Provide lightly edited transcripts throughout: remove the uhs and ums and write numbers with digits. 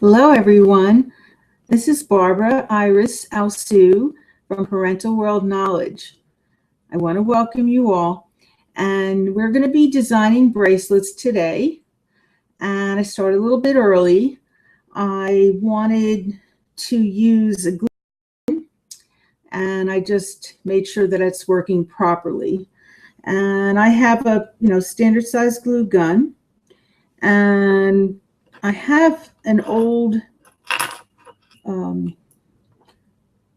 Hello, everyone. This is Barbara Iris Alsu from Parental World Knowledge. I want to welcome you all, and we're going to be designing bracelets today. And I started a little bit early. I wanted to use a glue, and I just made sure that it's working properly. And I have a standard size glue gun, and I have an old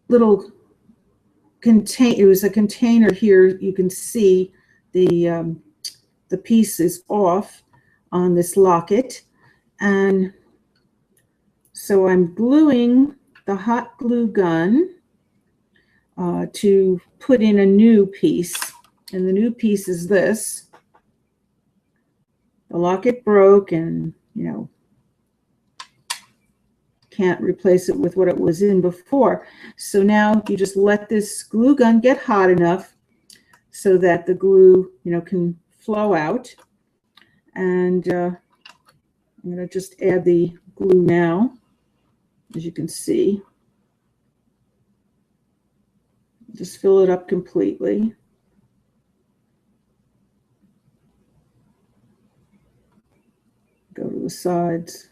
little contain. It was a container here. You can see the piece is off on this locket, and so I'm gluing the hot glue gun to put in a new piece, and the new piece is this. The locket broke, and can't replace it with what it was in before. So now you just let this glue gun get hot enough so that the glue, can flow out. And I'm going to just add the glue now, as you can see. Just fill it up completely. Go to the sides.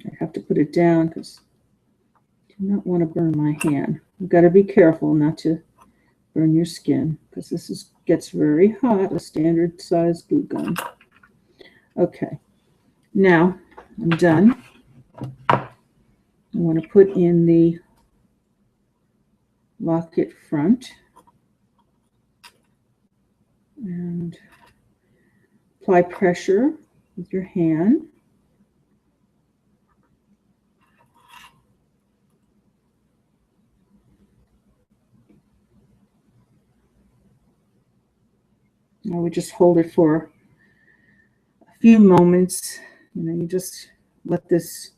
I have to put it down because I do not want to burn my hand. You've got to be careful not to burn your skin because this gets very hot, a standard size glue gun. Okay, now I'm done. I want to put in the locket front and apply pressure with your hand. I would just hold it for a few moments. You just let this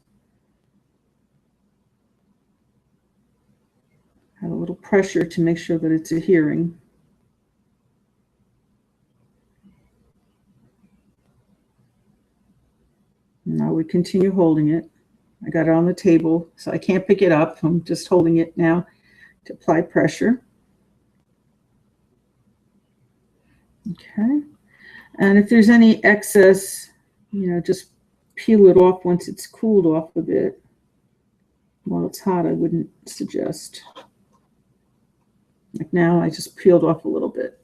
have a little pressure to make sure that it's adhering. And I would continue holding it. I got it on the table, so I can't pick it up. I'm just holding it now to apply pressure. Okay. And if there's any excess, just peel it off once it's cooled off a bit. While it's hot, I wouldn't suggest. Like now, I just peeled off a little bit.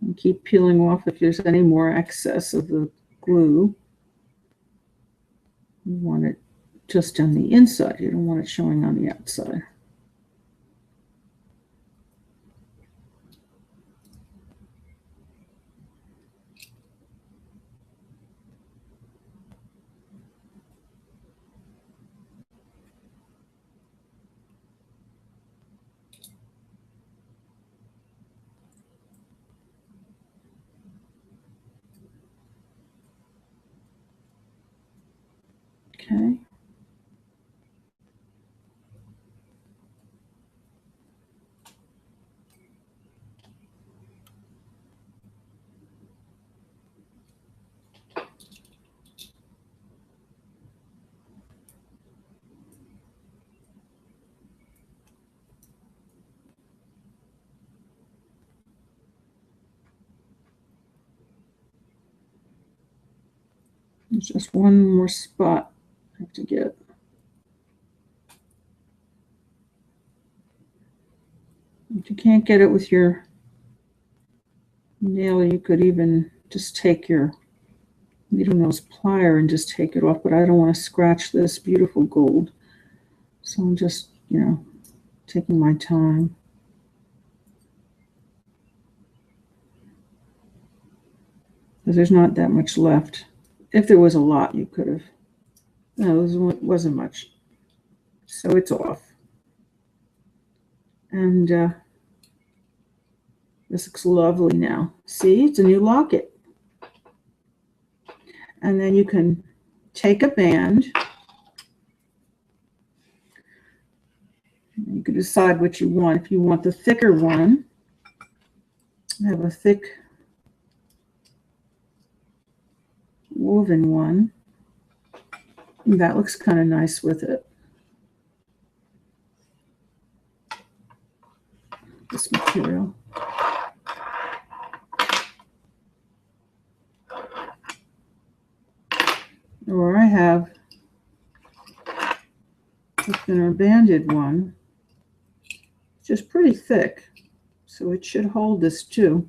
And keep peeling off if there's any more excess of the glue. You want it just on the inside. You don't want it showing on the outside. Okay. There's just one more spot I have to get. If you can't get it with your nail, you could even just take your needle-nose plier and just take it off, but I don't want to scratch this beautiful gold. So I'm just, taking my time. Because there's not that much left. If there was a lot, you could have. No, there wasn't much. So it's off. And this looks lovely now. See, it's a new locket. And then you can take a band. You can decide what you want. If you want the thicker one, I have a thick woven one. And that looks kind of nice with it. This material. Or I have a thinner banded one. It's just pretty thick, so it should hold this too.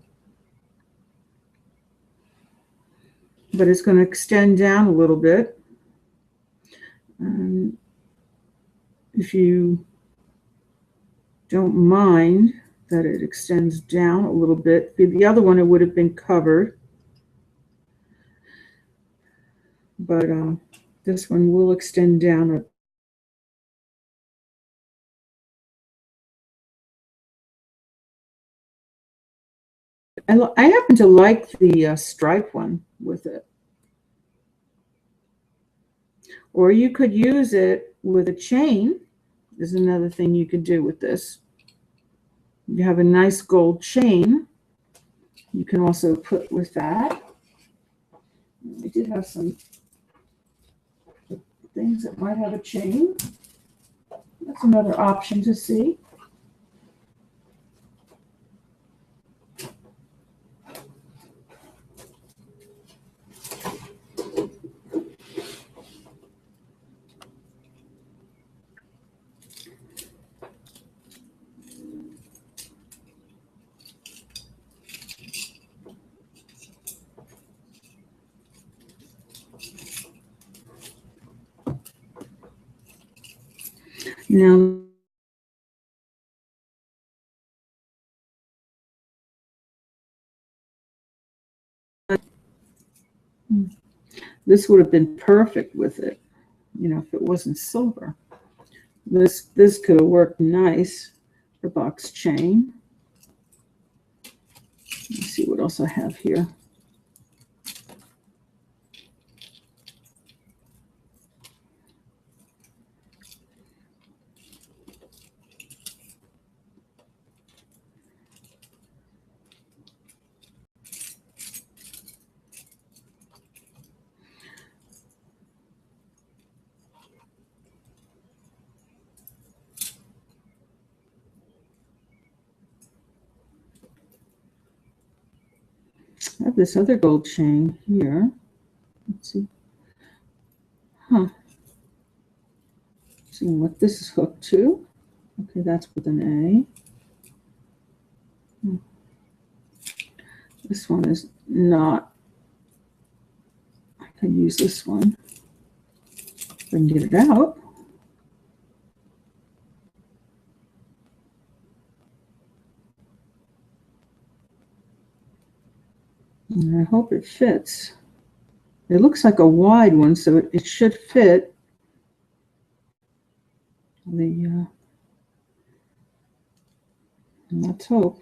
But it's going to extend down a little bit. If you don't mind that it extends down a little bit, the other one it would have been covered. But this one will extend down I happen to like the stripe one with it. Or you could use it with a chain. Is another thing you could do with this. You have a nice gold chain. You can also put with that. I did have some things that might have a chain. That's another option to see. Now, this would have been perfect with it, if it wasn't silver. This could have worked nice for box chain. Let's see what else I have here. I have this other gold chain here. Let's see. See what this is hooked to. Okay, that's with an A. This one is not. I could use this one. If I can get it out. And I hope it fits. It looks like a wide one, so it should fit. Let's hope.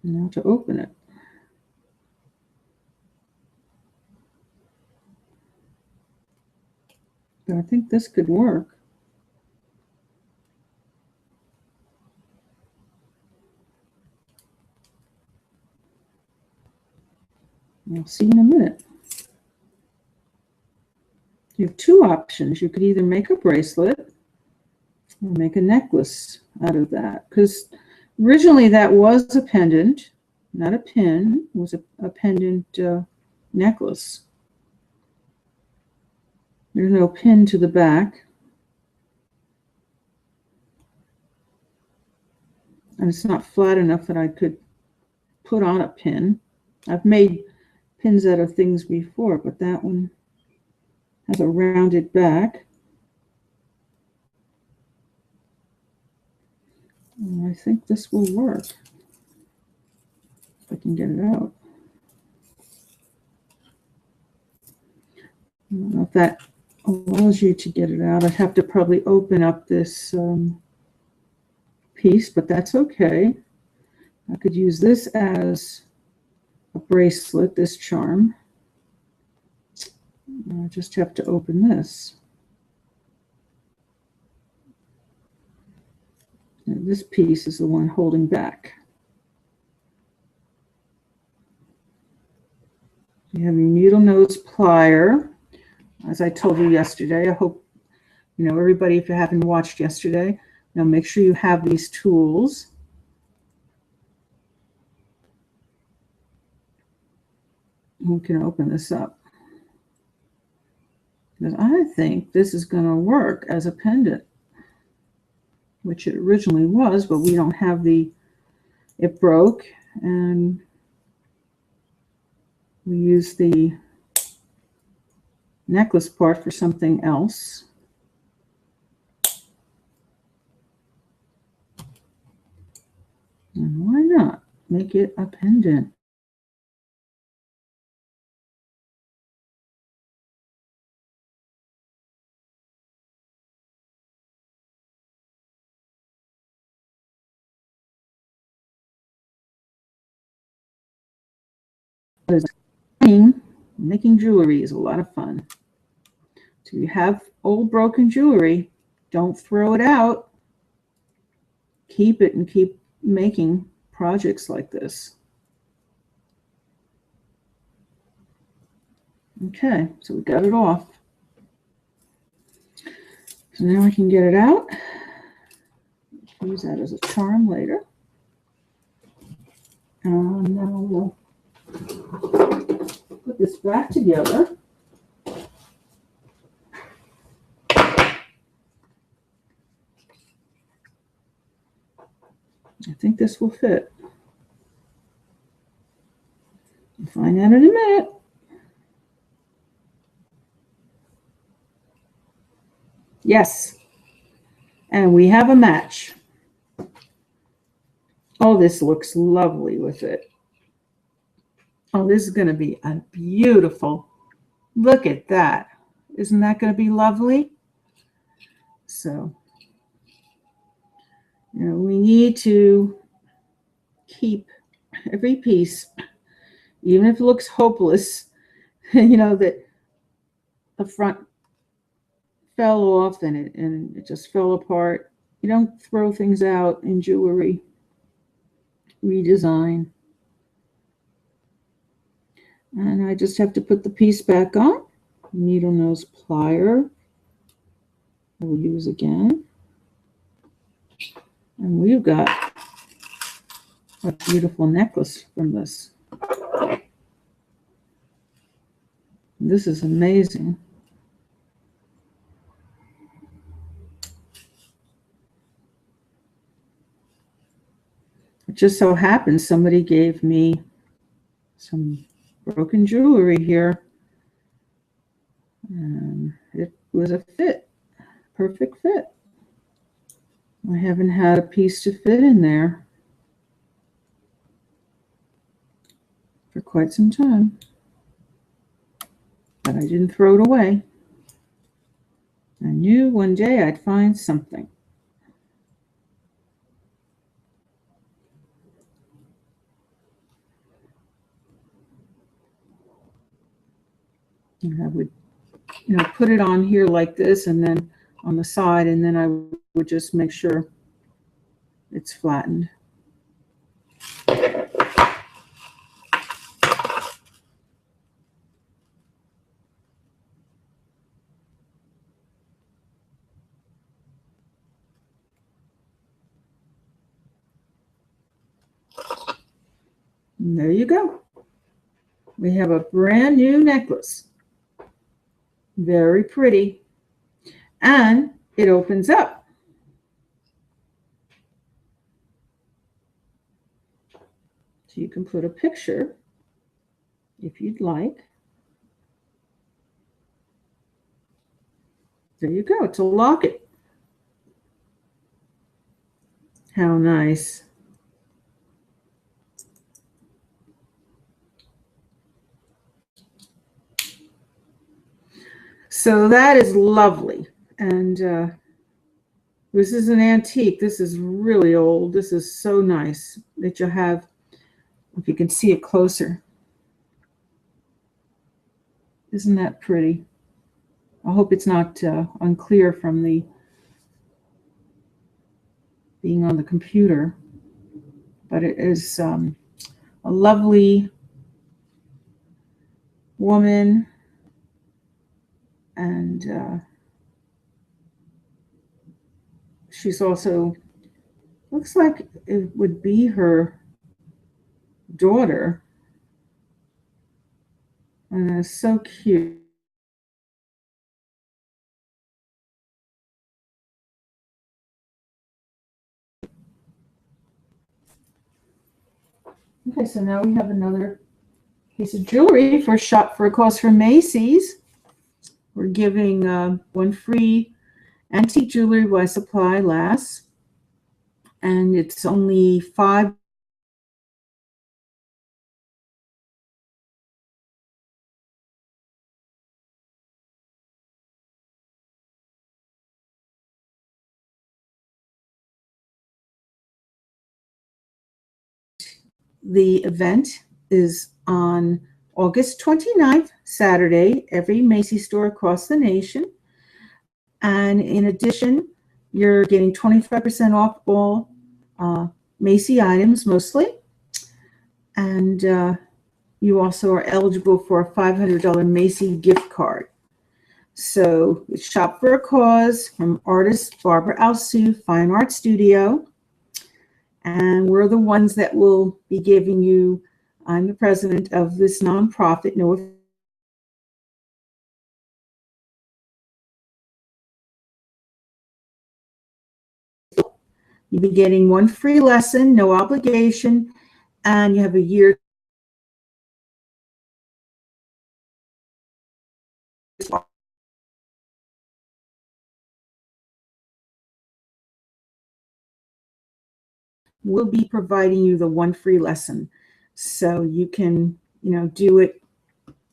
Now to open it. But I think this could work. I'll see in a minute. You have two options. You could either make a bracelet or make a necklace out of that. Because originally that was a pendant, not a pin. It was a pendant necklace. There's no pin to the back. And it's not flat enough that I could put on a pin. I've made pins out of things before, but that one has a rounded back. And I think this will work if I can get it out. I don't know if that allows you to get it out. I'd have to probably open up this piece, but that's okay. I could use this as a bracelet, this charm. I just have to open this. And this piece is the one holding back. You have your needle nose plier. As I told you yesterday, I hope everybody, if you haven't watched yesterday, make sure you have these tools. We can open this up. Because I think this is going to work as a pendant, which it originally was, but we don't have it broke, and we use the necklace part for something else. And why not make it a pendant? Making jewelry is a lot of fun. So you have old broken jewelry, don't throw it out. Keep it and keep making projects like this. Okay, so we got it off. So now I can get it out. Use that as a charm later. And now we'll put this back together. I think this will fit. We'll find out in a minute. Yes. And we have a match. Oh, this looks lovely with it. Oh, this is going to be a beautiful. Look at that. Isn't that going to be lovely? So, we need to keep every piece, even if it looks hopeless, that the front fell off and it just fell apart. You don't throw things out in jewelry. Redesign. And I just have to put the piece back on. Needle nose plier. I will use again. And we've got a beautiful necklace from this. This is amazing. It just so happens somebody gave me some broken jewelry here. And it was a fit, perfect fit. I haven't had a piece to fit in there for quite some time, but I didn't throw it away. I knew one day I'd find something. And I would, put it on here like this, and then on the side, and then I would just make sure it's flattened. And there you go. We have a brand new necklace. Very pretty. And it opens up. So So you can put a picture if you'd like. There you go. It's a locket. How nice. So that is lovely. And this is an antique. This is really old. This is so nice that you have, if you can see it closer. Isn't that pretty? I hope it's not unclear from the being on the computer, but it is a lovely woman, and she's also, looks like it would be her daughter, and it's so cute. Okay, so now we have another piece of jewelry for Shop for a Cause for Macy's. We're giving one free antique jewelry while supply lasts, and it's only $5. The event is on August 29th, Saturday, every Macy's store across the nation. And in addition, you're getting 25% off all Macy items mostly. And you also are eligible for a $500 Macy gift card. So it's Shop for a Cause from artist Barbara Alsou, Fine Art Studio. And we're the ones that will be giving you, I'm the president of this nonprofit, you'll be getting one free lesson, no obligation, and you have a year. We'll be providing you the one free lesson. So you can, do it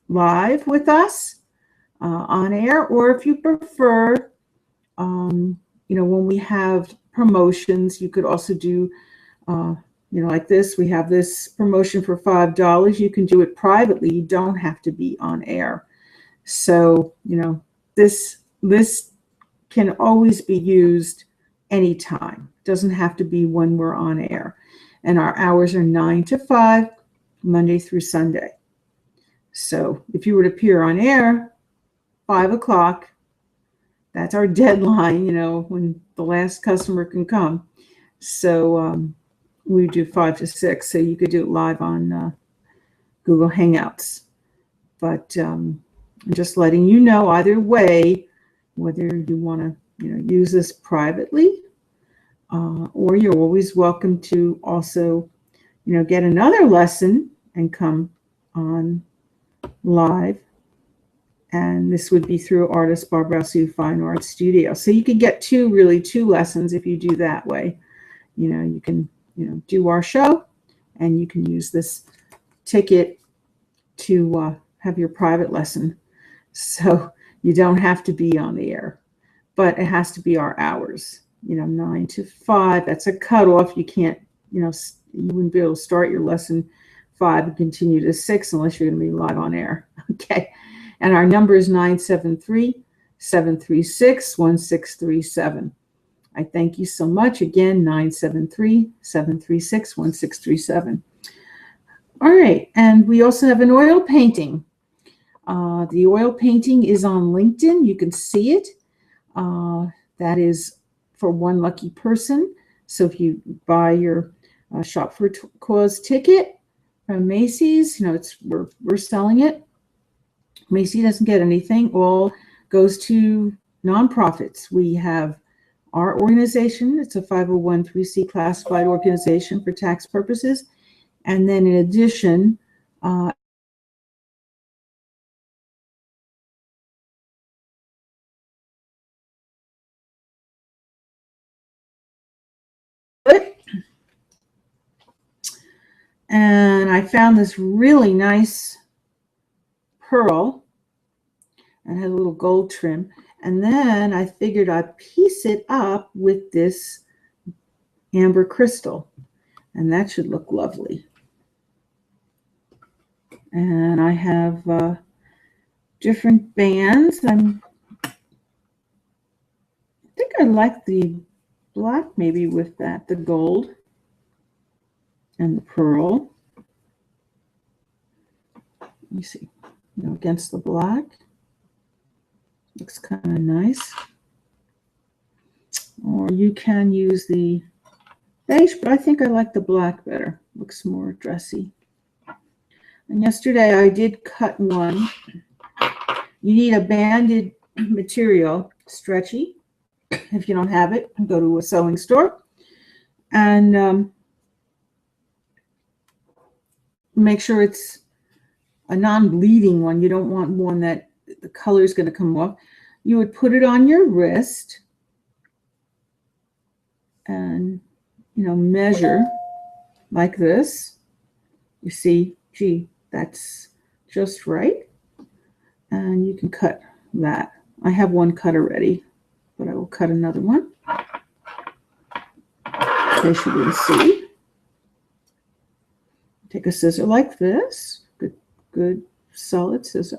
live with us on air, or if you prefer, when we have promotions, you could also do, like this. We have this promotion for $5. You can do it privately. You don't have to be on air. So, this can always be used anytime. Doesn't have to be when we're on air. And our hours are 9 to 5, Monday through Sunday. So if you were to appear on air, 5 o'clock, that's our deadline, when the last customer can come. So we do 5 to 6, so you could do it live on Google Hangouts. But I'm just letting you know either way, whether you want to use this privately, or you're always welcome to also get another lesson and come on live. And this would be through artist Barbara Alsou Fine Art Studio. So you could get two lessons if you do that way. You can do our show, and you can use this ticket to have your private lesson. So you don't have to be on the air, but it has to be our hours, 9 to 5. That's a cutoff. You can't, you wouldn't be able to start your lesson 5 and continue to 6 unless you're going to be live on air. Okay. And our number is 973-736-1637. I thank you so much. Again, 973-736-1637. All right. And we also have an oil painting. The oil painting is on LinkedIn. You can see it. That is for one lucky person. So if you buy your Shop for Cause ticket from Macy's, we're selling it. Macy doesn't get anything. All goes to nonprofits. We have our organization. It's a 501(c) classified organization for tax purposes. And then in addition, and I found this really nice pearl and had a little gold trim. And then I figured I'd piece it up with this amber crystal, and that should look lovely. And I have different bands. I think I like the black maybe with that, the gold and the pearl. Let me see, against the black. Looks kind of nice. Or you can use the beige, but I think I like the black better. Looks more dressy. And yesterday I did cut one. You need a banded material, stretchy. If you don't have it, go to a sewing store. And make sure it's a non-bleeding one. You don't want one that the color is going to come off. You would put it on your wrist and, measure like this. You see, gee, that's just right. And you can cut that. I have one cut already, but I will cut another one. In case you didn't see. Take a scissor like this. Good solid scissor.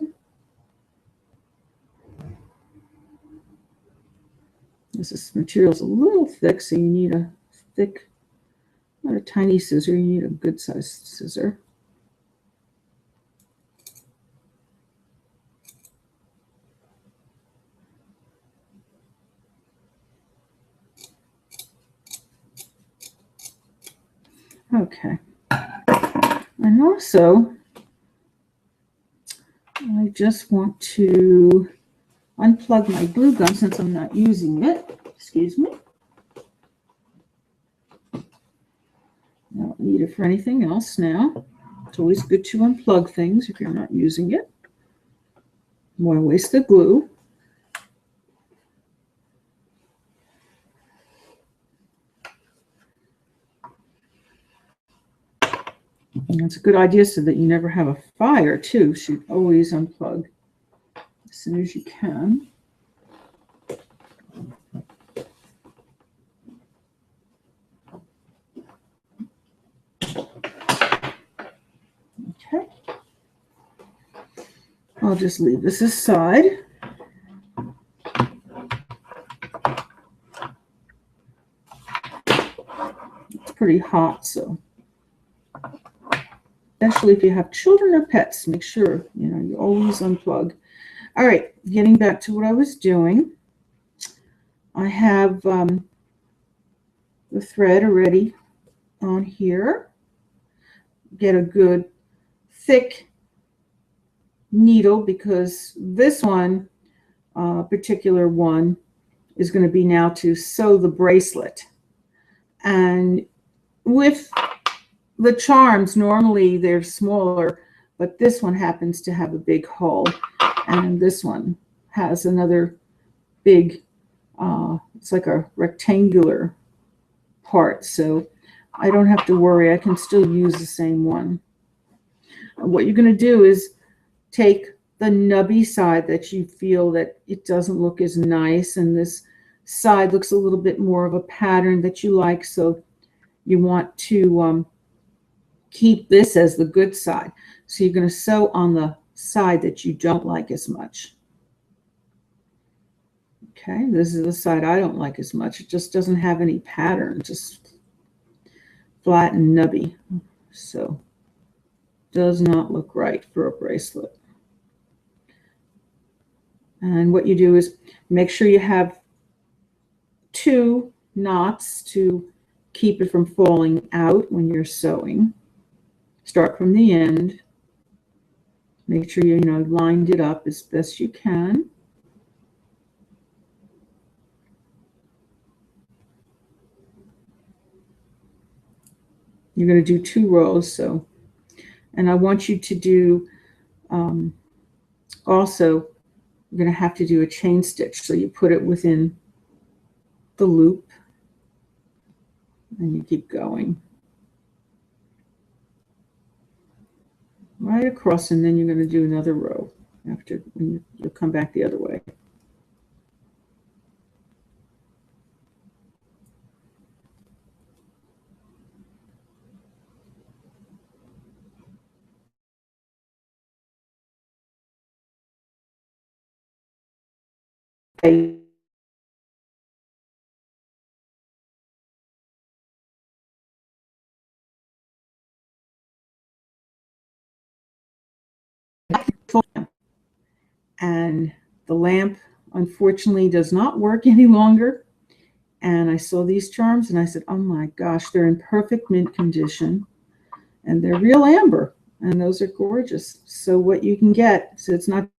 This material is a little thick, so you need a thick, not a tiny scissor, you need a good sized scissor. Okay. And also, I just want to unplug my glue gun since I'm not using it. Excuse me. I don't need it for anything else now. It's always good to unplug things if you're not using it. Why waste the glue? And it's a good idea so that you never have a fire too. You should always unplug as soon as you can. Okay. I'll just leave this aside. It's pretty hot, so especially if you have children or pets, make sure you always unplug. All right, getting back to what I was doing. I have the thread already on here. Get a good thick needle because this one, particular one, is going to be now to sew the bracelet. And with the charms, normally they're smaller, but this one happens to have a big hole, and this one has another big, it's like a rectangular part, so I don't have to worry. I can still use the same one. What you're going to do is take the nubby side that you feel that it doesn't look as nice, and this side looks a little bit more of a pattern that you like, so you want to keep this as the good side. So you're going to sew on the side that you don't like as much. Okay, this is the side I don't like as much. It just doesn't have any pattern, just flat and nubby. So does not look right for a bracelet. And what you do is make sure you have 2 knots to keep it from falling out when you're sewing. Start from the end. Make sure you lined it up as best you can. You're going to do 2 rows. So, and I want you to do also, you're going to have to do a chain stitch. So you put it within the loop and you keep going right across, and then you're going to do another row after, when you'll come back the other way. Okay. And the lamp unfortunately does not work any longer. And I saw these charms and I said, oh my gosh, they're in perfect mint condition and they're real amber, and those are gorgeous. So what you can get, so it's not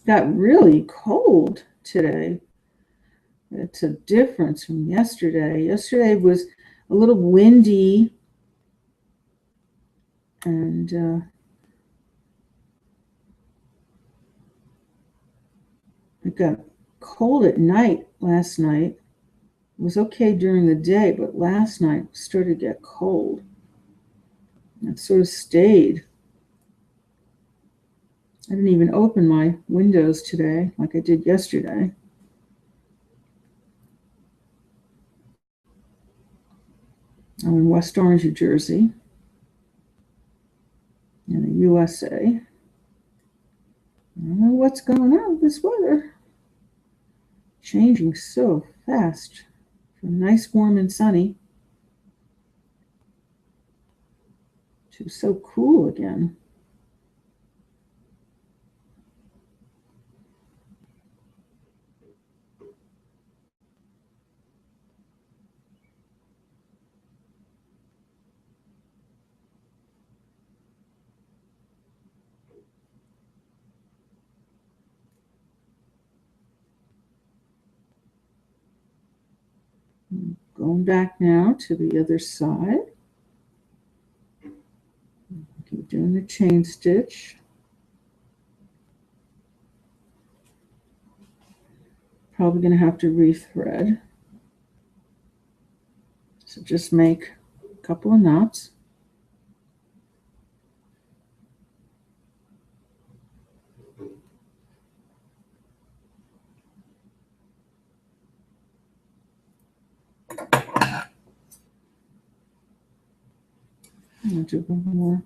got really cold today. It's a difference from yesterday. Yesterday was a little windy and it got cold at night last night. It was okay during the day, but last night it started to get cold. It sort of stayed. I didn't even open my windows today like I did yesterday. I'm in West Orange, New Jersey, in the USA. I don't know what's going on with this weather. Changing so fast from nice, warm, and sunny to so cool again. Going back now to the other side. Keep doing the chain stitch. Probably going to have to rethread. So just make a couple of knots. I'll do one more.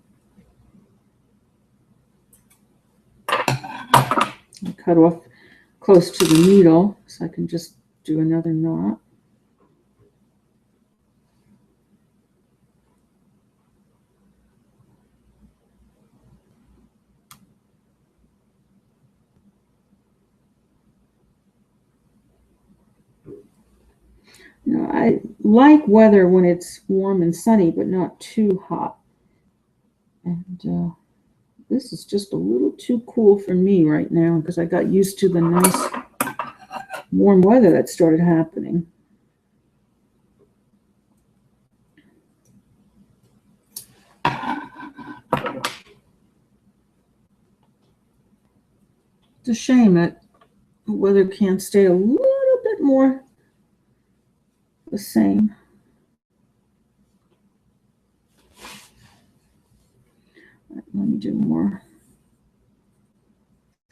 I cut off close to the needle so I can just do another knot. You know, I like weather when it's warm and sunny, but not too hot. And this is just a little too cool for me right now because I got used to the nice warm weather that started happening. It's a shame that the weather can't stay a little bit more the same. Let me do more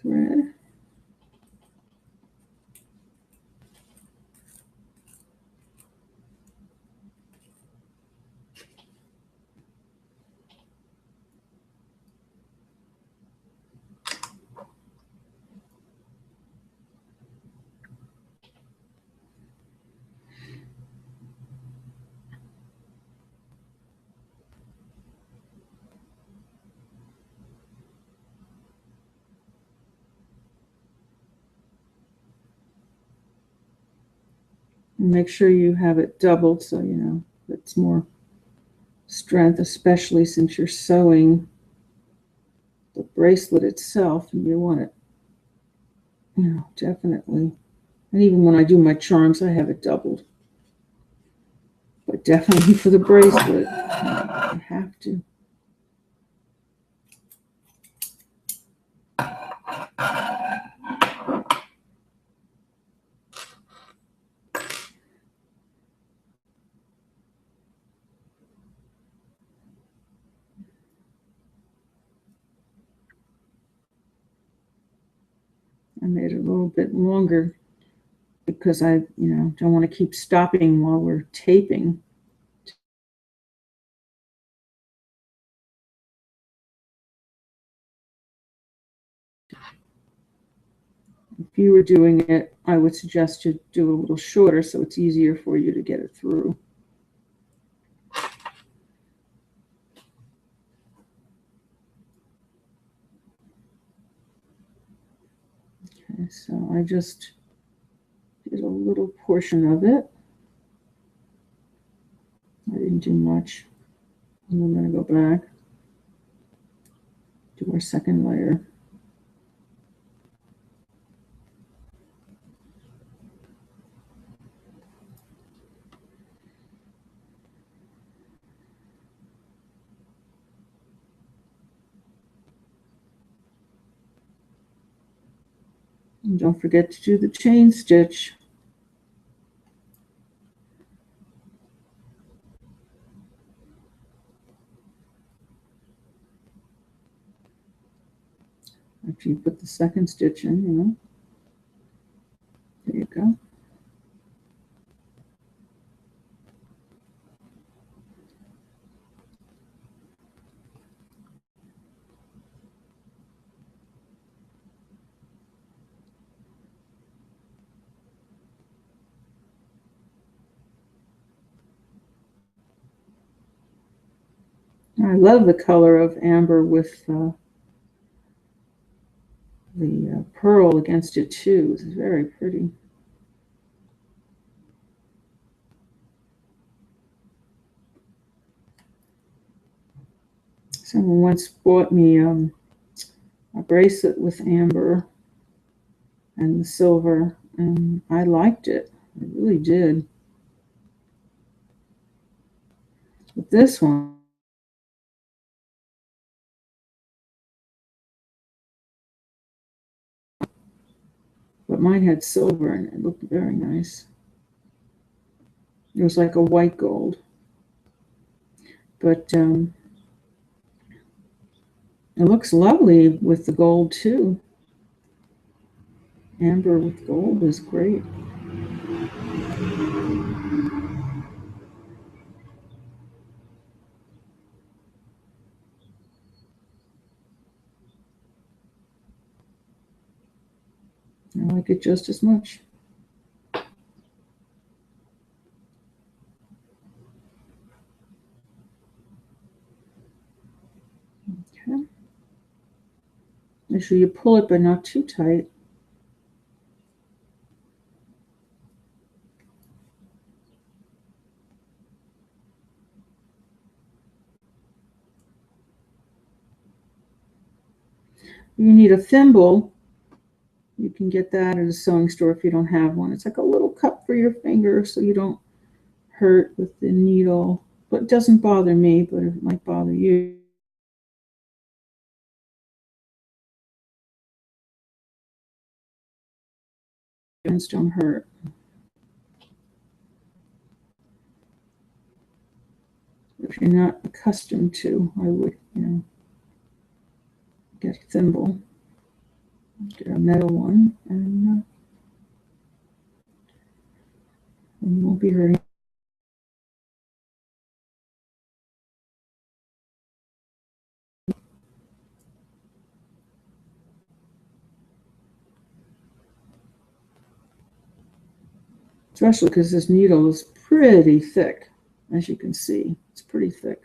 thread. And make sure you have it doubled so you know it's more strength, especially since you're sewing the bracelet itself and you want it, you know, definitely. And even when I do my charms, I have it doubled. But definitely for the bracelet, I have to. I made it a little bit longer because I, don't want to keep stopping while we're taping. If you were doing it, I would suggest you do it a little shorter so it's easier for you to get it through. Okay, so I just did a little portion of it. I didn't do much. And I'm going to go back, do our second layer. And don't forget to do the chain stitch. After you put the second stitch in, there you go. I love the color of amber with the pearl against it too. It's very pretty. Someone once bought me a bracelet with amber and the silver, and I liked it. I really did. But this one, but mine had silver and it looked very nice. It was like a white gold. But it looks lovely with the gold too. Amber with gold is great. I like it just as much. Okay. Make sure you pull it, but not too tight. You need a thimble. You can get that at a sewing store if you don't have one. It's like a little cup for your finger so you don't hurt with the needle. But it doesn't bother me, but it might bother you. Hands don't hurt. If you're not accustomed to, I would, get a thimble, get a metal one, and you won't be hurting. Especially because this needle is pretty thick, as you can see. It's pretty thick.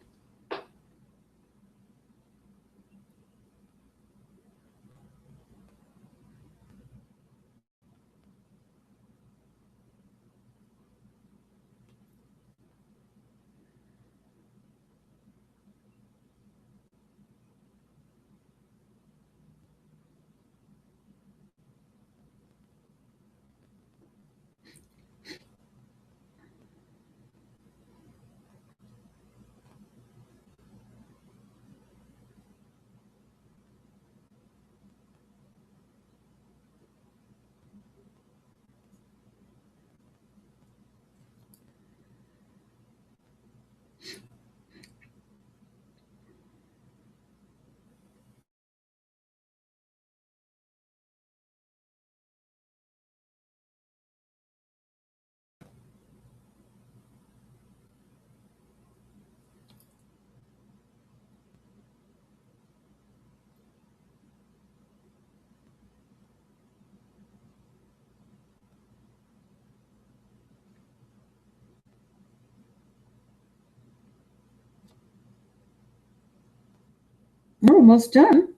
We're almost done.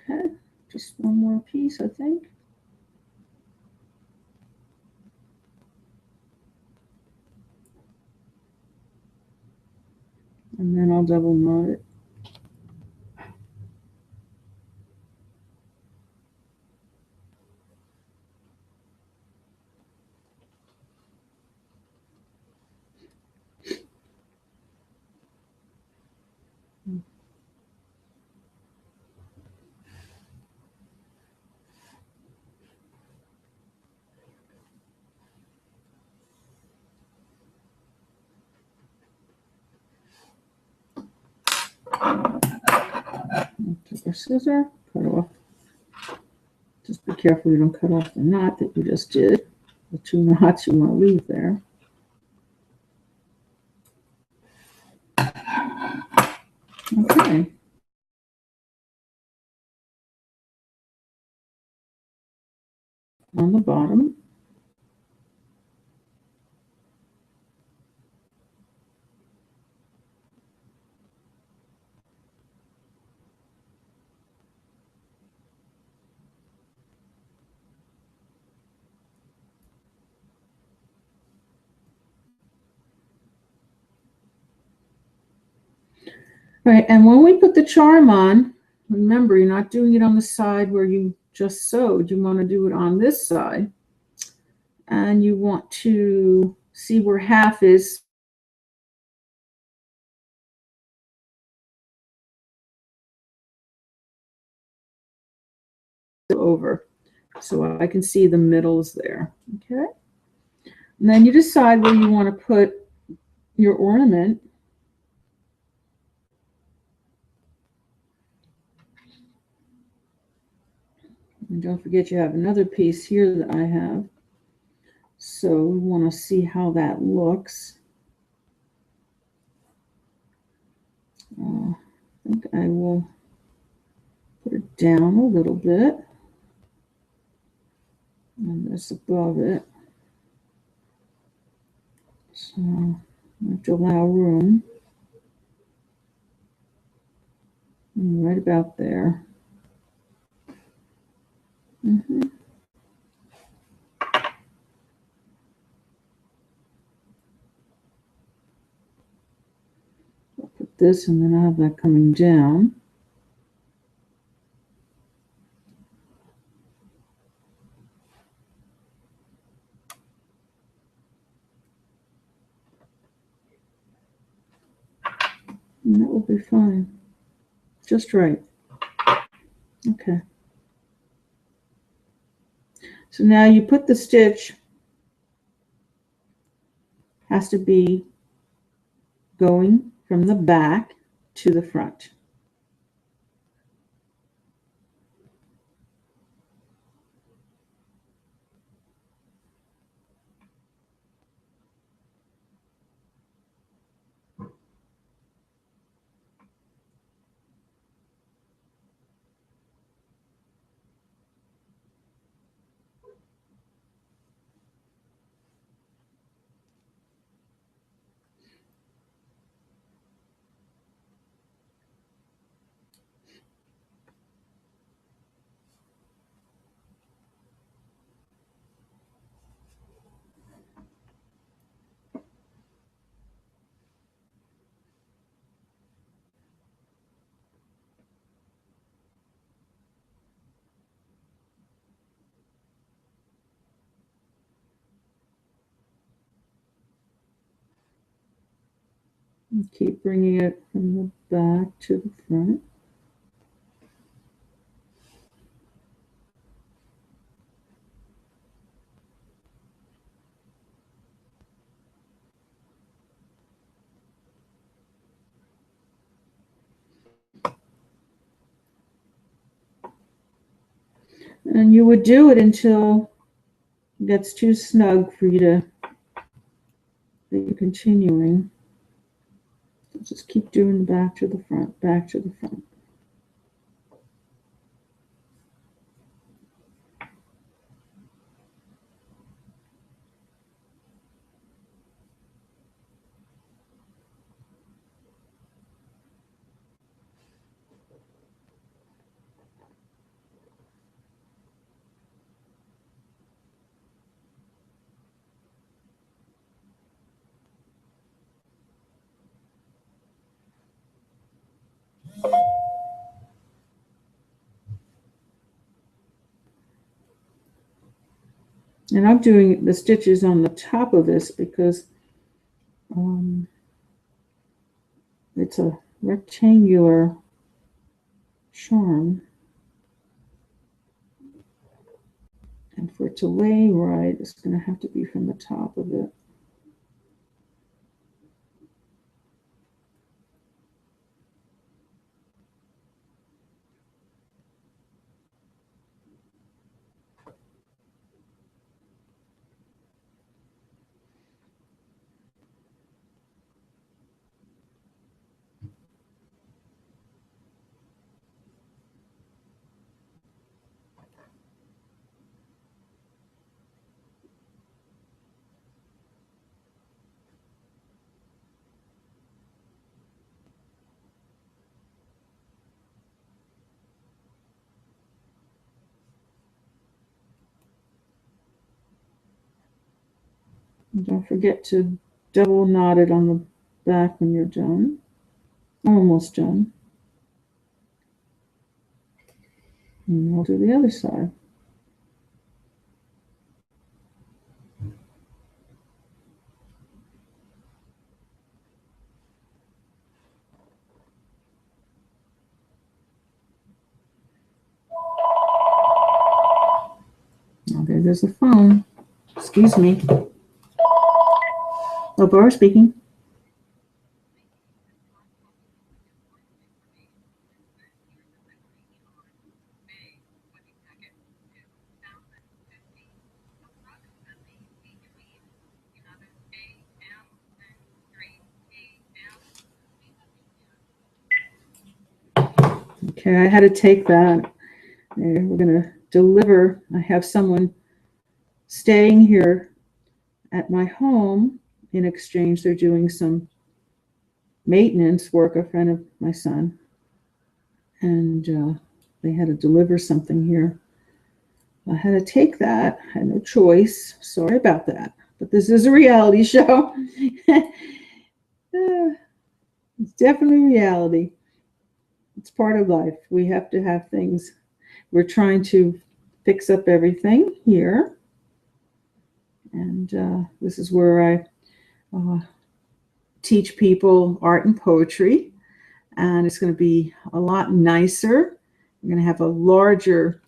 Okay, just one more piece, I think. And then I'll double knot it. Take our scissor, cut off. Just be careful you don't cut off the knot that you just did. The 2 knots you want to leave there. Okay. On the bottom. Right, and when we put the charm on, remember, you're not doing it on the side where you just sewed. You want to do it on this side. And you want to see where half is. Over. So I can see the middles there. Okay. And then you decide where you want to put your ornament. And don't forget you have another piece here that I have. So we want to see how that looks. I think I will put it down a little bit. And this above it. So I have to allow room. Right about there. I'll put this, and then I have that coming down. And that will be fine. Just right. Okay. So now you put the stitch, has to be going from the back to the front. And keep bringing it from the back to the front. And you would do it until it gets too snug for you to be continuing. So just keep doing back to the front, back to the front. And I'm doing the stitches on the top of this because it's a rectangular charm. And for it to lay right, it's going to have to be from the top of it. And don't forget to double knot it on the back when you're done. Almost done. And we'll do the other side. Oh, there's the phone. Excuse me. Oh, Barbara speaking. Okay, I had to take that. We're going to deliver. I have someone staying here at my home. In exchange, they're doing some maintenance work, a friend of my son. and they had to deliver something here. I had to take that. I had no choice. Sorry about that. But this is a reality show. It's definitely reality. It's part of life. We have to have things. We're trying to fix up everything here. And this is where I teach people art and poetry. And it's going to be a lot nicer. I'm going to have a larger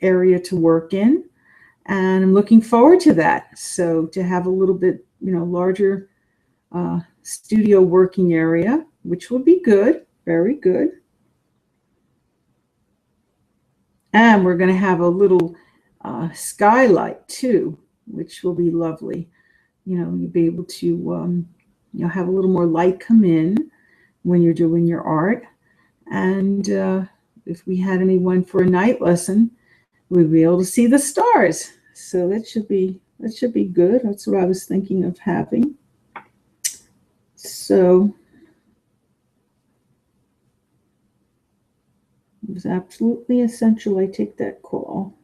area to work in. And I'm looking forward to that. So to have a little bit, larger studio working area, which will be good, very good. And we're going to have a little skylight too, which will be lovely. You'll be able to, have a little more light come in when you're doing your art. And if we had anyone for a night lesson, we'd be able to see the stars. So that should be good. That's what I was thinking of having. So it was absolutely essential I take that call.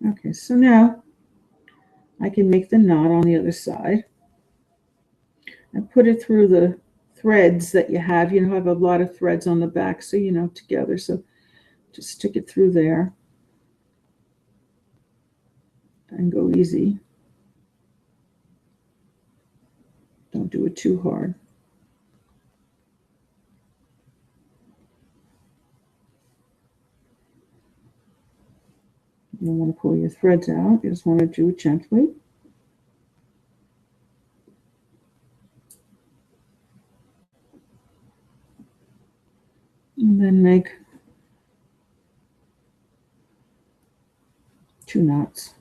Okay, so now I can make the knot on the other side. I put it through the threads that you have. I have a lot of threads on the back, so together. So just stick it through there and go easy. Don't do it too hard. You don't want to pull your threads out. You just want to do it gently. And then make 2 knots.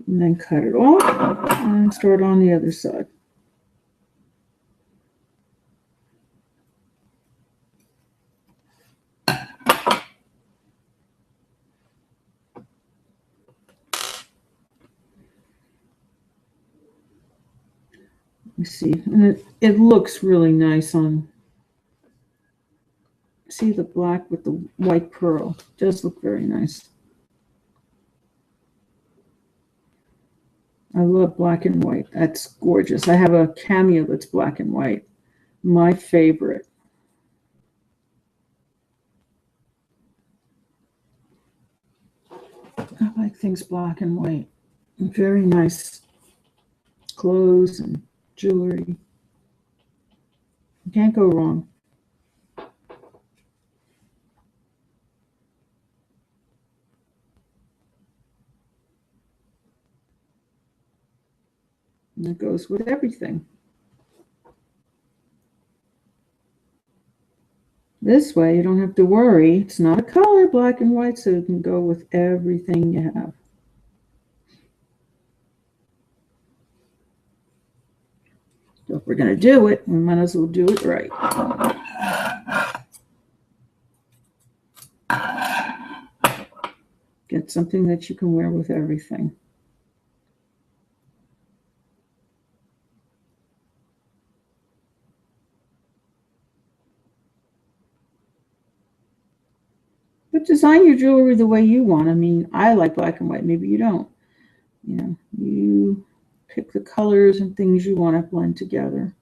And then cut it off and start on the other side. You see, and it looks really nice on. See the black with the white pearl. It does look very nice. I love black and white. That's gorgeous. I have a cameo that's black and white. My favorite. I like things black and white. Very nice clothes and jewelry. You can't go wrong. And it goes with everything. This way you don't have to worry. It's not a color, black and white, so it can go with everything you have. So if we're going to do it, we might as well do it right. Get something that you can wear with everything. But design your jewelry the way you want. I mean, I like black and white. Maybe you don't. You pick the colors and things you want to blend together.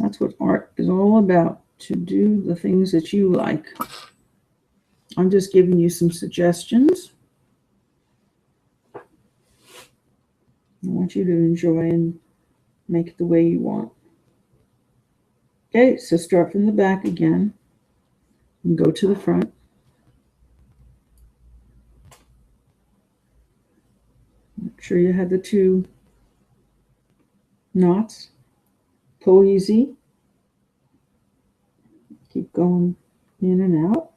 That's what art is all about, to do the things that you like. I'm just giving you some suggestions. I want you to enjoy and make it the way you want. Okay, so start from the back again and go to the front. Make sure you have the 2 knots. Pull easy. Keep going in and out.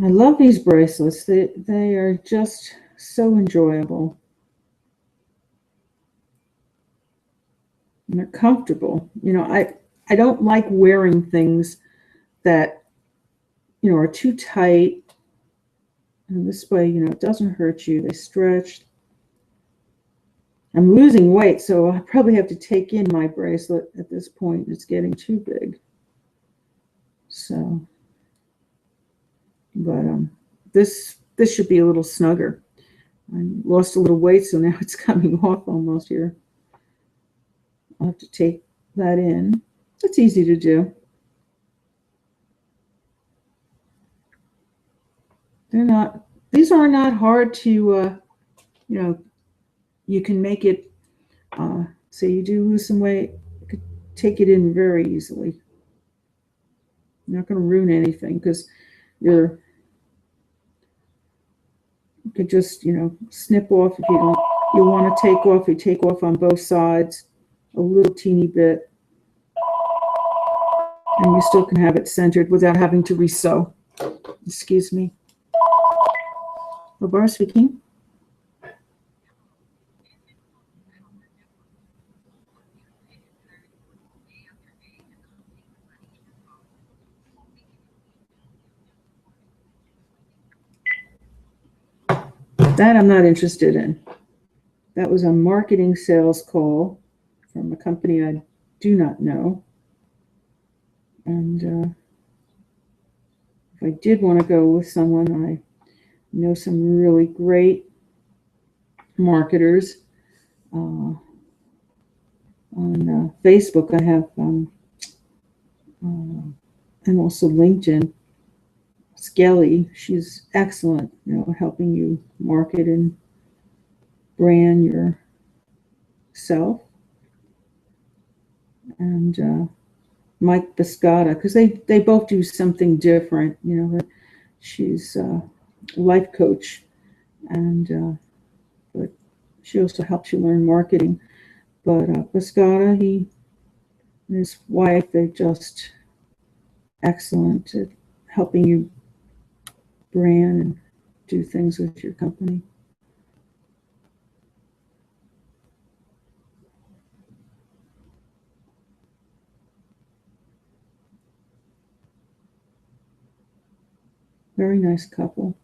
I love these bracelets. They are just so enjoyable. And they're comfortable. I don't like wearing things that, are too tight. And this way, it doesn't hurt you. They stretch. I'm losing weight, so I probably have to take in my bracelet at this point. It's getting too big. So, but this should be a little snugger. I lost a little weight, so now it's coming off almost here. I'll have to take that in. It's easy to do. These are not hard to, you can make it, say you do lose some weight, you could take it in very easily. You're not going to ruin anything because you could just, snip off if you want to take off, you take off on both sides a little teeny bit. And you still can have it centered without having to resew. Excuse me. Barbara speaking. That I'm not interested in. That was a marketing sales call from a company I do not know. And if I did want to go with someone, I know some really great marketers. On Facebook, I have, and also LinkedIn. Skelly, she's excellent, helping you market and brand yourself. And Mike Biscotta, because they both do something different. She's a life coach, and but she also helps you learn marketing. But Biscotta, he and his wife, they're just excellent at helping you brand and do things with your company. Very nice couple.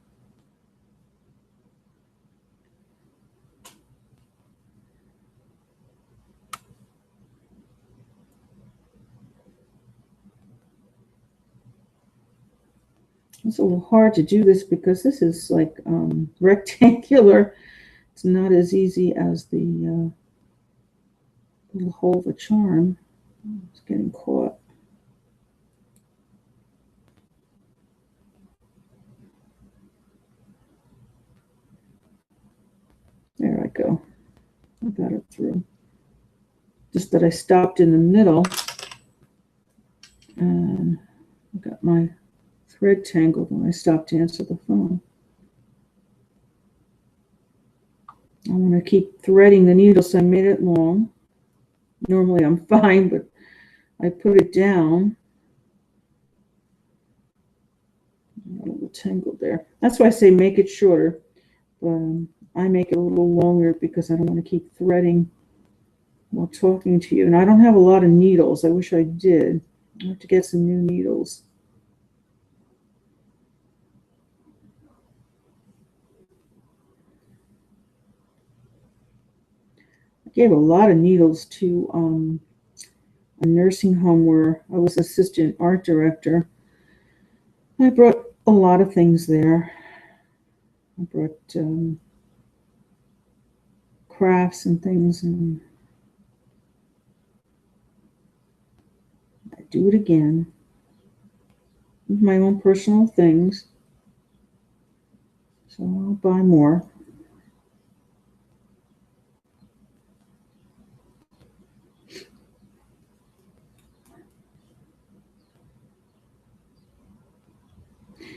It's a little hard to do this because this is like rectangular. It's not as easy as the little hole of a charm. It's getting caught. There I go. I got it through. Just that I stopped in the middle and I got my thread tangled when I stopped to answer the phone. I want to keep threading the needle, so I made it long. Normally I'm fine, but I put it down. A little tangled there. That's why I say make it shorter. But I make it a little longer because I don't want to keep threading while talking to you. And I don't have a lot of needles. I wish I did. I have to get some new needles. I gave a lot of needles to a nursing home where I was assistant art director. I brought a lot of things there. I brought crafts and things, and I do it again. my own personal things. So I'll buy more.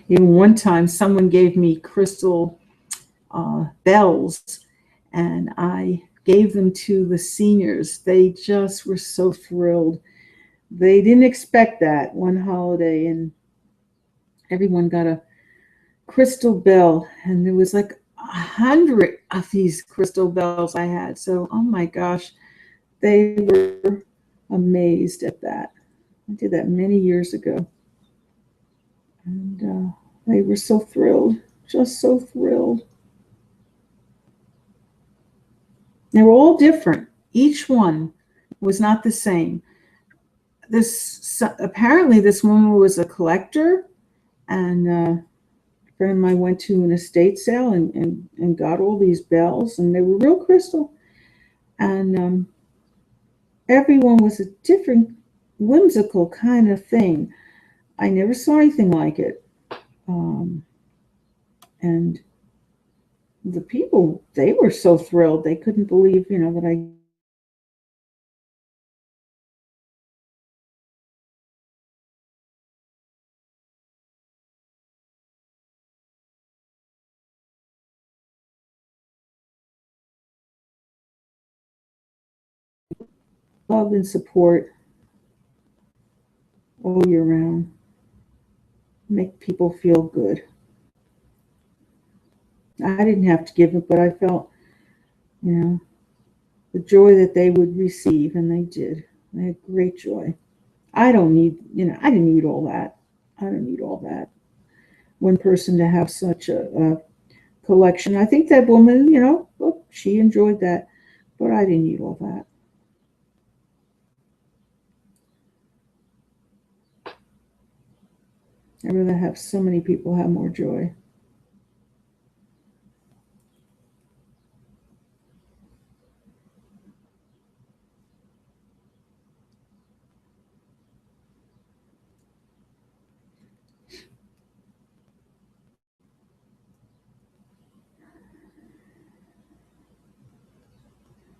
Even one time, someone gave me crystal bells, and I gave them to the seniors. They just were so thrilled. They didn't expect that one holiday, and everyone got a crystal bell, and there was like 100 of these crystal bells I had. So, oh my gosh, they were amazed at that. I did that many years ago, and they were so thrilled, just so thrilled. They were all different. Each one was not the same. This apparently this woman was a collector, and a friend of mine went to an estate sale and got all these bells, and they were real crystal. And everyone was a different, whimsical kind of thing. I never saw anything like it. Um, and the people, they were so thrilled. They couldn't believe, that I love and support all year round, make people feel good. I didn't have to give it, but I felt, you know, the joy that they would receive, and they did. They had great joy. I don't need, I didn't need all that. I don't need all that. One person to have such a collection. I think that woman, look, she enjoyed that, but I didn't need all that. I'd rather have so many people have more joy.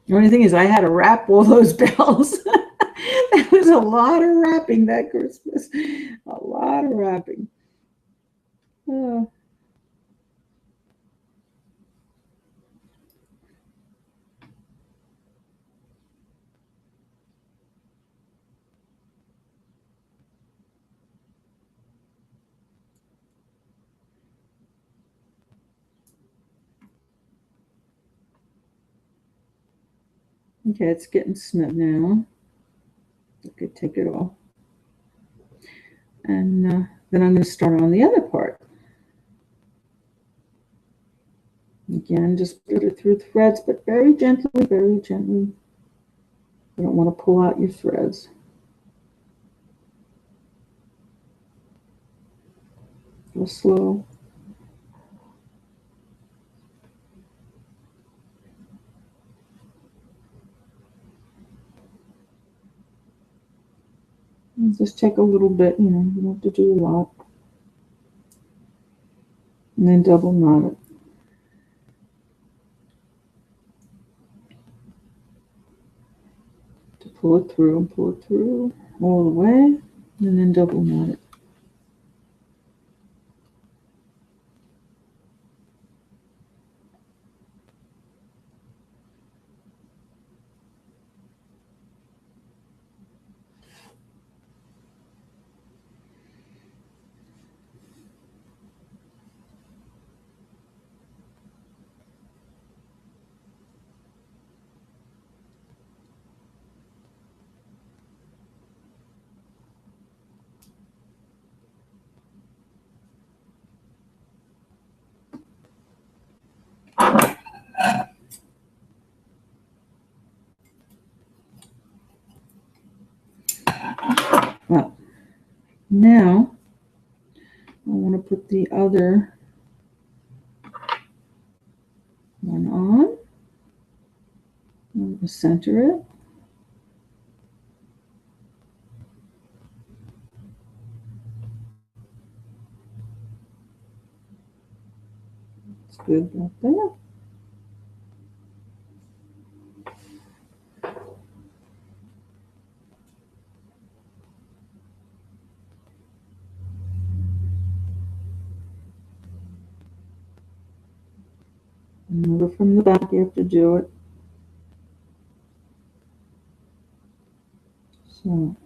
The only thing is, I had to wrap all those bells. That was a lot of wrapping that Christmas. A lot of wrapping. Oh, okay, it's getting snug now. I could take it off. And then I'm going to start on the other part. Again, just put it through threads, but very gently, very gently. You don't want to pull out your threads. Go slow. And just take a little bit, you don't have to do a lot. And then double knot it. To pull it through and pull it through all the way, and then double knot it. Well, now I want to put the other one on. I'm going to center it. It's good back there. Remember, from the back you have to do it. So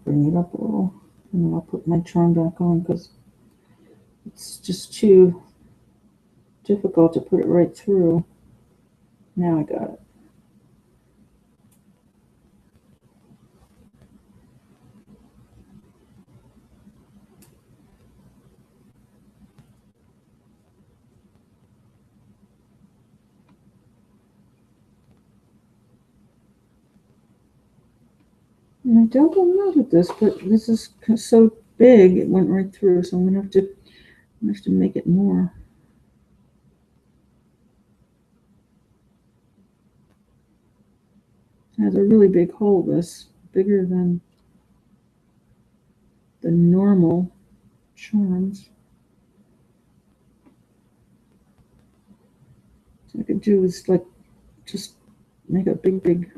bring it up a little, and then I'll put my charm back on because it's just too difficult to put it right through. Now I got it. And I don't know with this, but this is so big it went right through. So I'm gonna have to make it more. It has a really big hole. This bigger than the normal charms. So I could do is like just make a big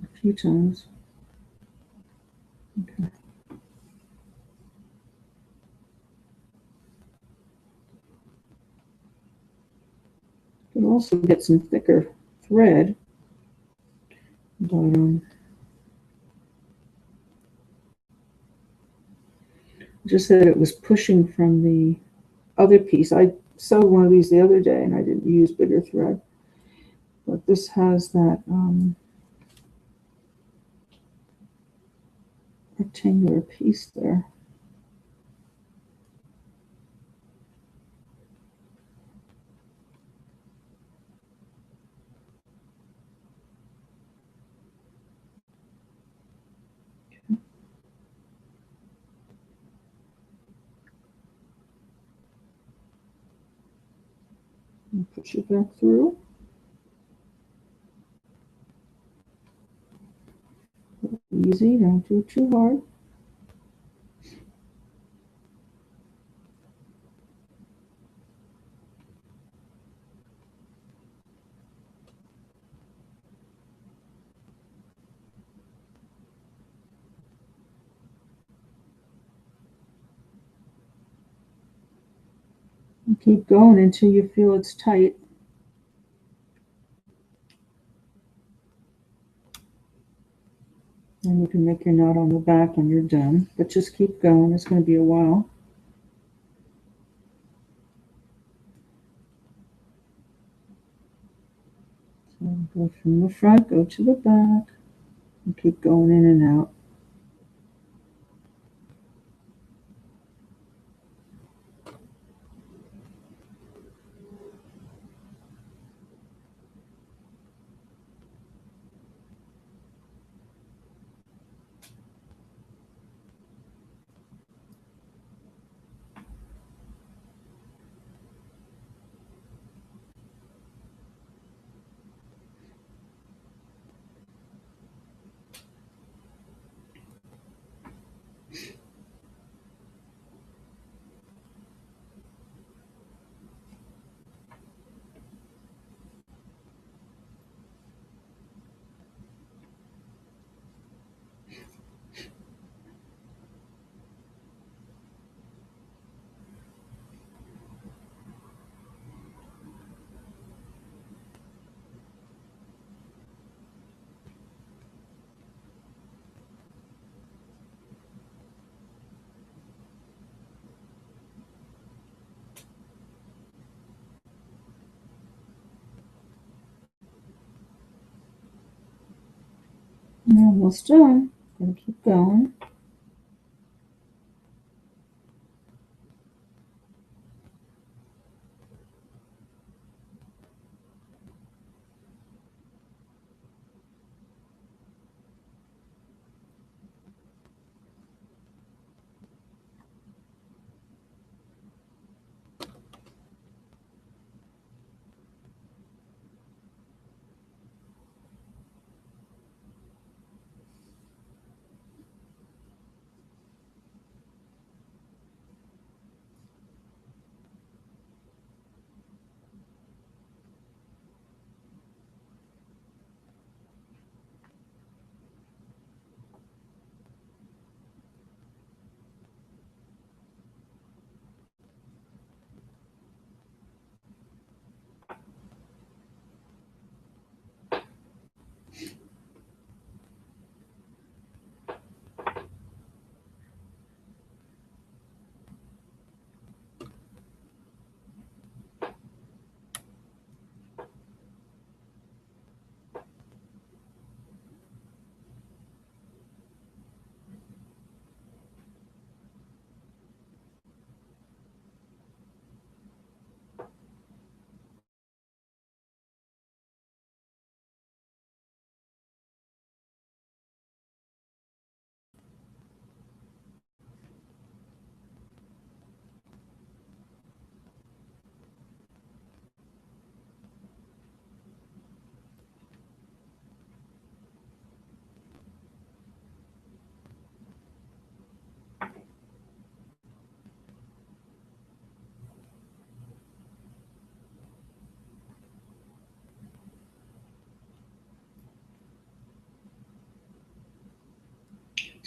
a few times. Okay. You can also get some thicker thread, but just that it was pushing from the other piece. I sewed one of these the other day and I didn't use bigger thread, but this has that rectangular piece there. And push it back through. Easy, don't do it too hard. And keep going until you feel it's tight. And you can make your knot on the back when you're done, but just keep going. It's going to be a while. So go from the front, go to the back, and keep going in and out. And almost done. Gonna keep going.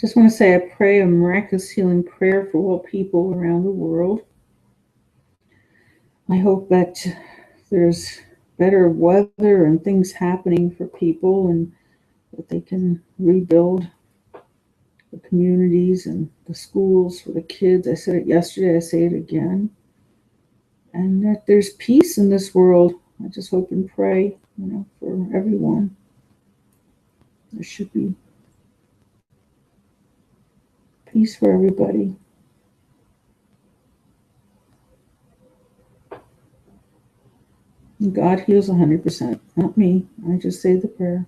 Just want to say I pray a miraculous healing prayer for all people around the world. I hope that there's better weather and things happening for people, and that they can rebuild the communities and the schools for the kids. I said it yesterday, I say it again. And that there's peace in this world. I just hope and pray, for everyone. There should be peace for everybody. And God heals 100%, not me. I just say the prayer.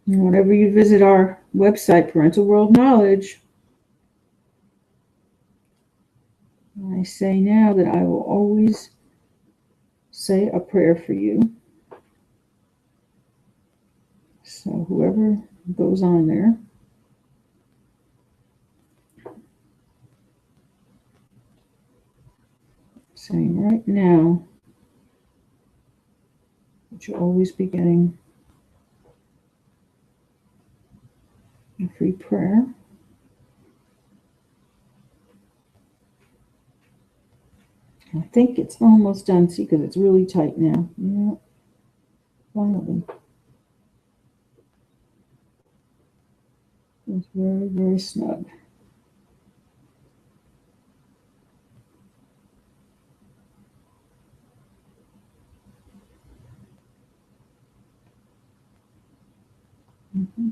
And whenever you visit our website, Parental World Knowledge, I say now that I will always say a prayer for you. So whoever goes on there, saying right now that you'll always be getting a free prayer. I think it's almost done, see, because it's really tight now. Yeah, finally. It's very, very snug. Mm-hmm.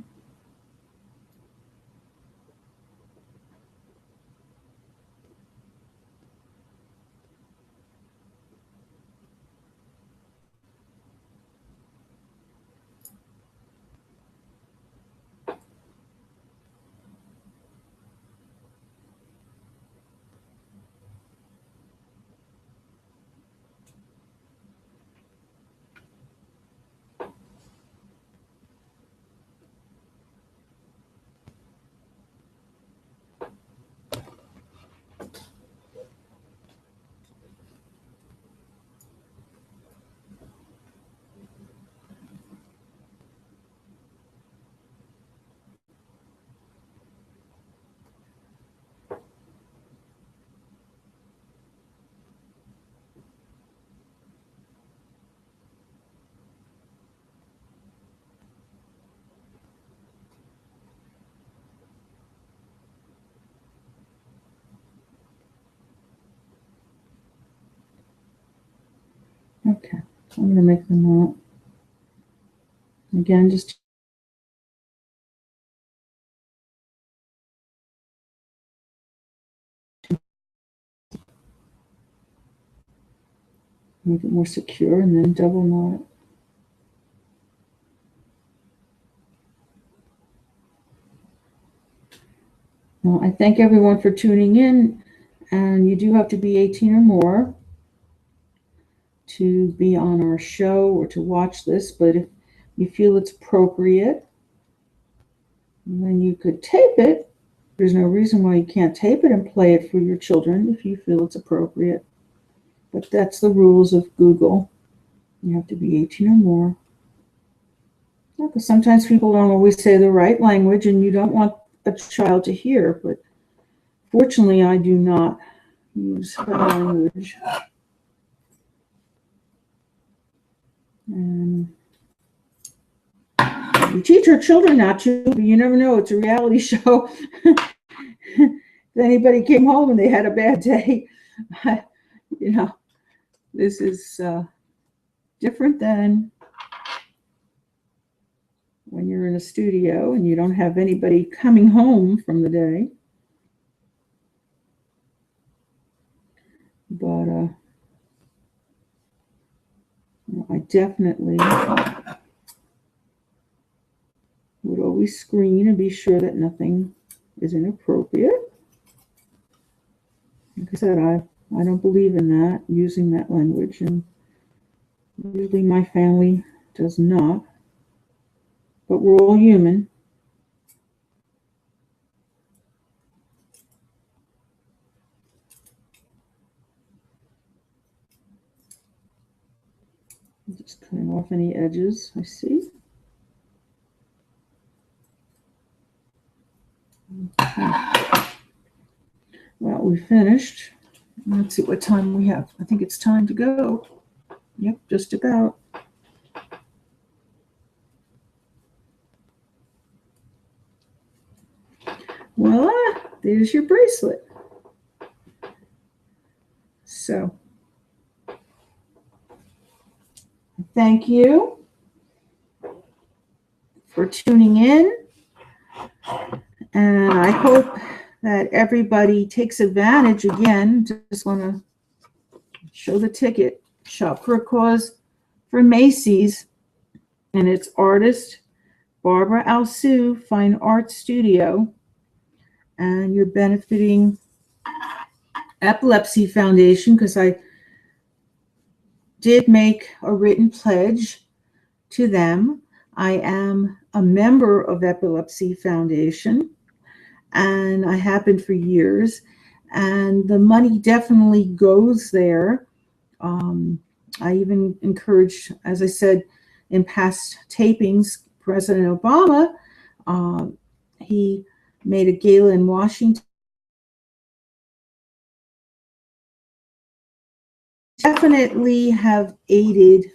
Okay, so I'm going to make them out. Again, just make it more secure, and then double knot it. Well, I thank everyone for tuning in, and you do have to be 18 or more to be on our show or to watch this, but if you feel it's appropriate, then you could tape it. There's no reason why you can't tape it and play it for your children if you feel it's appropriate. But that's the rules of Google. You have to be 18 or more. Because sometimes people don't always say the right language, and you don't want a child to hear. But fortunately, I do not use that language. And we teach our children not to, but you never know. It's a reality show. If anybody came home and they had a bad day, this is different than when you're in a studio and you don't have anybody coming home from the day. But I definitely would always screen and be sure that nothing is inappropriate. Like I said, I don't believe in that, using that language, and usually my family does not. But we're all human. Just cutting off any edges I see. we finished. Let's see what time we have. I think it's time to go. Yep, just about. Voila, there's your bracelet. So, thank you for tuning in. And I hope that everybody takes advantage again. Just want to show the ticket. Shop for a Cause for Macy's. And it's artist Barbara Alsou, Fine Art Studio. And you're benefiting Epilepsy Foundation because I did make a written pledge to them. I am a member of Epilepsy Foundation, and I have been for years. And the money definitely goes there. I even encouraged, as I said in past tapings, President Obama, he made a gala in Washington. Definitely have aided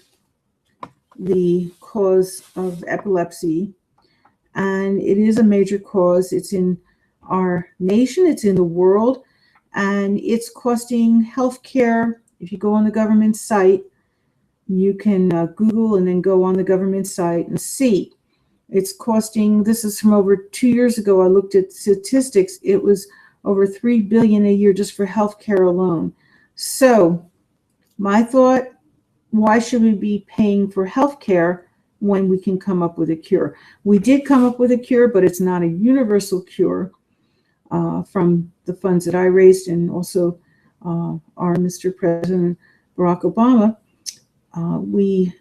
the cause of epilepsy, and it is a major cause. It's in our nation, it's in the world, and it's costing healthcare. If you go on the government site, you can Google and then go on the government site and see. It's costing, this is from over 2 years ago, I looked at statistics, it was over $3 billion a year just for healthcare alone. So my thought, why should we be paying for healthcare when we can come up with a cure? We did come up with a cure, but it's not a universal cure from the funds that I raised, and also our Mr. President Barack Obama. We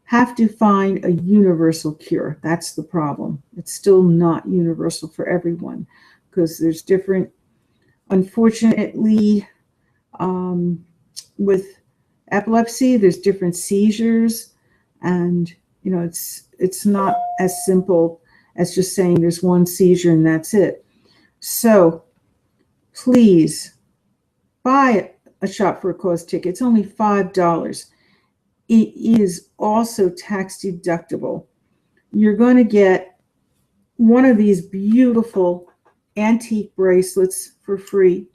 have to find a universal cure. That's the problem. It's still not universal for everyone because there's different, unfortunately, with epilepsy, there's different seizures, and you know it's not as simple as just saying there's one seizure and that's it. So please buy a Shop for a Cause ticket. It's only $5. It is also tax deductible. You're going to get one of these beautiful antique bracelets for free.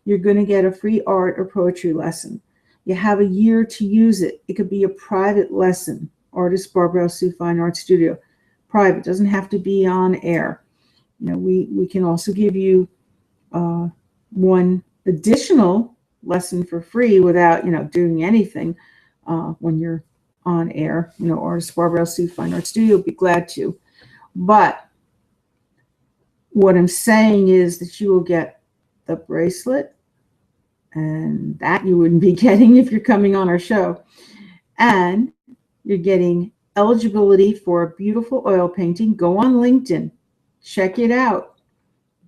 You're going to get a free art or poetry lesson. You have a year to use it. It could be a private lesson. Artist Barbara Alsou, Fine Art Studio. Private, doesn't have to be on air. You know, we can also give you one additional lesson for free without, you know, doing anything when you're on air. You know, Artist Barbara Alsou, Fine Art Studio, would be glad to. But what I'm saying is that you will get the bracelet, and that you wouldn't be getting if you're coming on our show. And you're getting eligibility for a beautiful oil painting. Go on LinkedIn, check it out.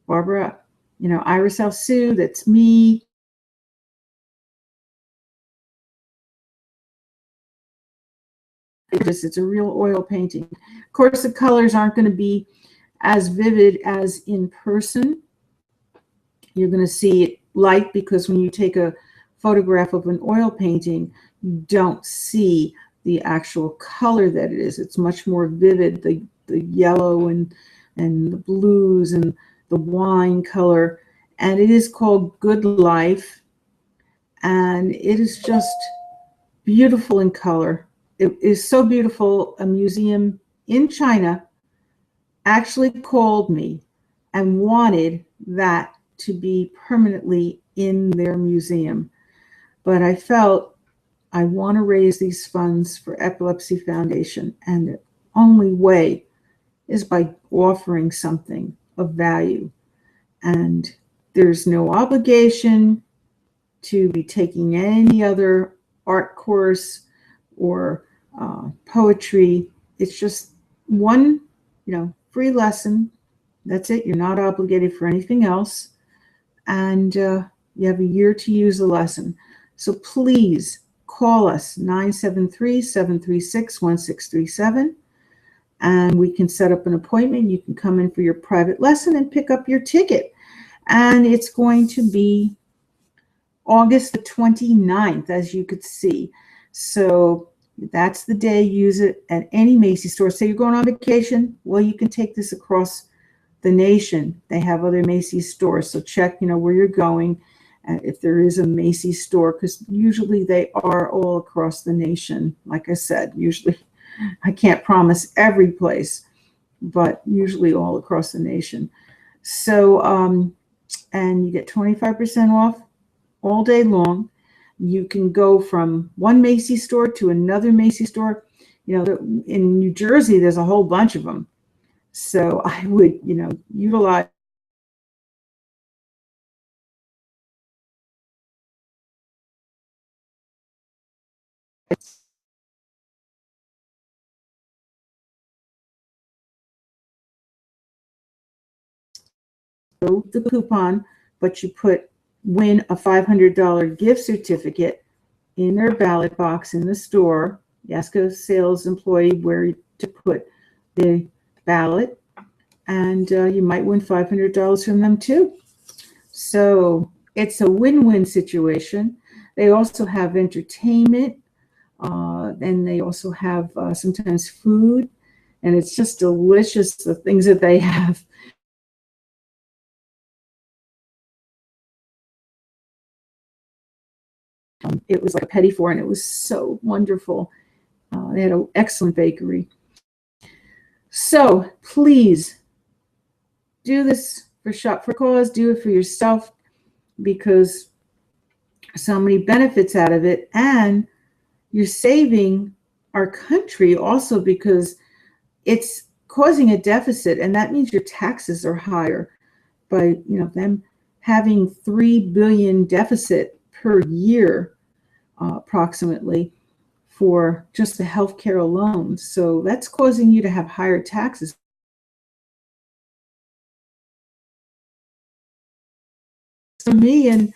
Barbara, you know, Iris Alsou, that's me. It's a real oil painting. Of course, the colors aren't going to be as vivid as in person. You're going to see it light because when you take a photograph of an oil painting, you don't see the actual color that it is. It's much more vivid, the yellow and the blues and the wine color. And it is called Good Life. And it is just beautiful in color. It is so beautiful. A museum in China actually called me and wanted that to be permanently in their museum. But I felt I want to raise these funds for Epilepsy Foundation, and the only way is by offering something of value. And there's no obligation to be taking any other art course or poetry. It's just one, you know, free lesson. That's it. You're not obligated for anything else. And you have a year to use the lesson. So please call us, 973-736-1637, and we can set up an appointment. You can come in for your private lesson and pick up your ticket. And it's going to be August the 29th, as you could see. So that's the day. Use it at any Macy's store. Say you're going on vacation, well, you can take this across the nation. They have other Macy's stores, so check, where you're going, if there is a Macy's store, because usually they are all across the nation. Like I said, usually I can't promise every place, but usually all across the nation. So, and you get 25% off all day long. You can go from one Macy's store to another Macy's store. In New Jersey, there's a whole bunch of them. So I would, utilize the coupon, but you win a $500 gift certificate in their ballot box in the store. You ask a sales employee where to put the ballot, and you might win $500 from them too. So it's a win-win situation. They also have entertainment, and they also have sometimes food, and it's just delicious, the things that they have. It was like a petit four, and it was so wonderful. They had an excellent bakery. So please do this for Shop for Cause. Do it for yourself, because so many benefits out of it, and you're saving our country also, because it's causing a deficit, and that means your taxes are higher by them having $3 billion deficit per year, approximately, for just the healthcare alone. So that's causing you to have higher taxes. For me, and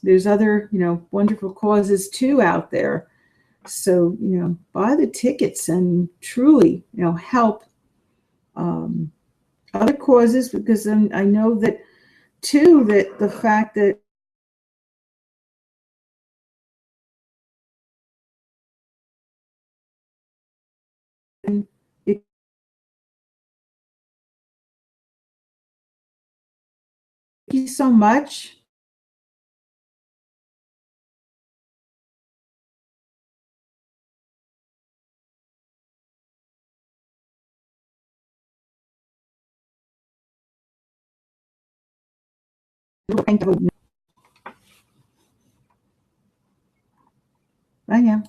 there's other wonderful causes too out there. So buy the tickets and truly help other causes, because I know that too, that the fact that it, thank you so much. Bye now.